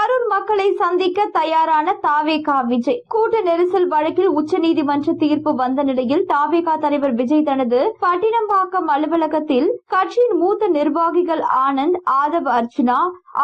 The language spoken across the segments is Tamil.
கரூர் மக்களை சந்திக்க தயாரான தாவேகா விஜய். கூட்ட நெரிசல் வழக்கில் உச்சநீதிமன்ற தீர்ப்பு வந்த நிலையில் தாவேகா தலைவர் விஜய் தனது பட்டினம்பாக்கம் அலுவலகத்தில் கட்சியின் மூத்த நிர்வாகிகள் ஆனந்த், ஆதவ் அர்ஜுனா,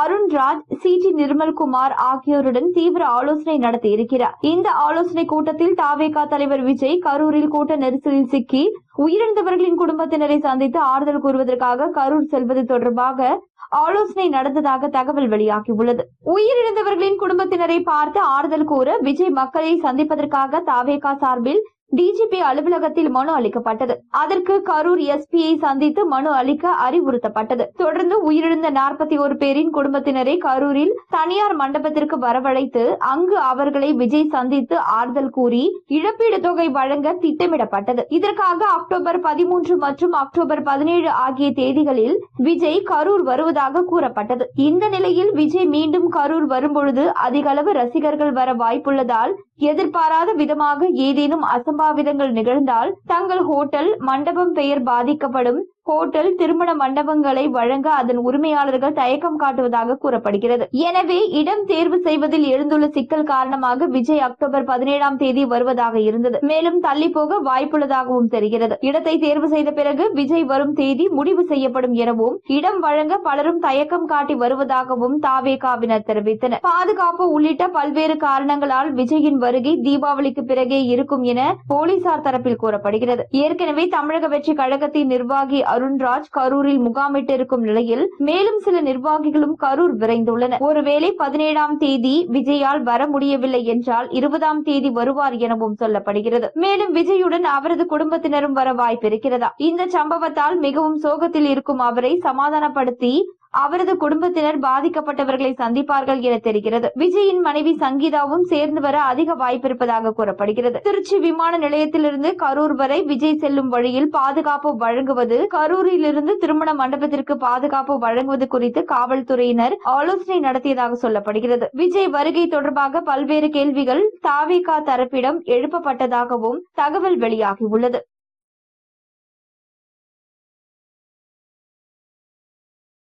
அருண்ராஜ், சி.டி. நிர்மல்குமார் ஆகியோருடன் தீவிர ஆலோசனை நடத்தியிருக்கிறார். இந்த ஆலோசனை கூட்டத்தில் தாவேகா தலைவர் விஜய் கரூரில் கூட்ட நெரிசலில் சிக்கி உயிரிழந்தவர்களின் குடும்பத்தினரை சந்தித்து ஆறுதல் கூறுவதற்காக கரூர் செல்வது தொடர்பாக ஆலோசனை நடந்ததாக தகவல் வெளியாகியுள்ளது. உயிரிழந்தவர்களின் குடும்பத்தினரை பார்த்து ஆறுதல் கூற விஜய் மக்களை சந்திப்பதற்காக தாவேகா சார்பில் டிஜிபி அலுவலகத்தில் மனு அளிக்கப்பட்டது. அதற்கு கரூர் எஸ்பியை சந்தித்து மனு அளிக்க அறிவுறுத்தப்பட்டது. தொடர்ந்து உயிரிழந்த 41 பேரின் குடும்பத்தினரை கரூரில் தனியார் மண்டபத்திற்கு வரவழைத்து அங்கு அவர்களை விஜய் சந்தித்து ஆறுதல் கூறி இழப்பீடு தொகை வழங்க திட்டமிடப்பட்டது. இதற்காக அக்டோபர் 13 மற்றும் அக்டோபர் 17 ஆகிய தேதிகளில் விஜய் கரூர் வருவதாக கூறப்பட்டது. இந்த நிலையில் விஜய் மீண்டும் கரூர் வரும்பொழுது அதிக அளவு ரசிகர்கள் வர வாய்ப்புள்ளதால் எதிர்பாராத விதமாக ஏதேனும் அசம்பாவிதங்கள் நிகழ்ந்தால் தங்கள் ஹோட்டல், மண்டபம் பெயர் பாதிக்கப்படும். ஹோட்டல், திருமண மண்டபங்களை வழங்க அதன் உரிமையாளர்கள் தயக்கம் காட்டுவதாக கூறப்படுகிறது. எனவே இடம் தேர்வு செய்வதில் எழுந்துள்ள சிக்கல் காரணமாக விஜய் அக்டோபர் 17ஆம் தேதி வருவதாக இருந்தது. மேலும் தள்ளி போக வாய்ப்புள்ளதாகவும் தெரிகிறது. இடத்தை தேர்வு செய்த பிறகு விஜய் வரும் தேதி முடிவு செய்யப்படும் எனவும் இடம் வழங்க பலரும் தயக்கம் காட்டி வருவதாகவும் தாவேகாவினர் தெரிவித்தனர். பாதுகாப்பு உள்ளிட்ட பல்வேறு காரணங்களால் விஜயின் வருகை தீபாவளிக்கு பிறகே இருக்கும் என போலீசார் தரப்பில் கூறப்படுகிறது. ஏற்கனவே தமிழக வெற்றி கழகத்தின் நிர்வாகி அருண்ராஜ் கரூரில் முகாமிட்டிருக்கும் நிலையில் மேலும் சில நிர்வாகிகளும் கரூர் விரைந்துள்ளனர். ஒருவேளை 17ஆம் தேதி விஜயால் வர முடியவில்லை என்றால் 20ஆம் தேதி வருவார் எனவும் சொல்லப்படுகிறது. மேலும் விஜயுடன் அவரது குடும்பத்தினரும் வர வாய்ப்பிருக்கிறதா? இந்த சம்பவத்தால் மிகவும் சோகத்தில் இருக்கும் அவரை சமாதானப்படுத்தி அவரது குடும்பத்தினர் பாதிக்கப்பட்டவர்களை சந்திப்பார்கள் என தெரிகிறது. விஜயின் மனைவி சங்கீதாவும் சேர்ந்து வர அதிக வாய்ப்பிருப்பதாக கூறப்படுகிறது. திருச்சி விமான நிலையத்திலிருந்து கரூர் வரை விஜய் செல்லும் வழியில் பாதுகாப்பு வழங்குவது, கரூரிலிருந்து திருமண மண்டபத்திற்கு பாதுகாப்பு வழங்குவது குறித்து காவல்துறையினர் ஆலோசனை நடத்தியதாக சொல்லப்படுகிறது. விஜய் வருகை தொடர்பாக பல்வேறு கேள்விகள் தாவேகா தரப்பிடம் எழுப்பப்பட்டதாகவும் தகவல் வெளியாகியுள்ளது.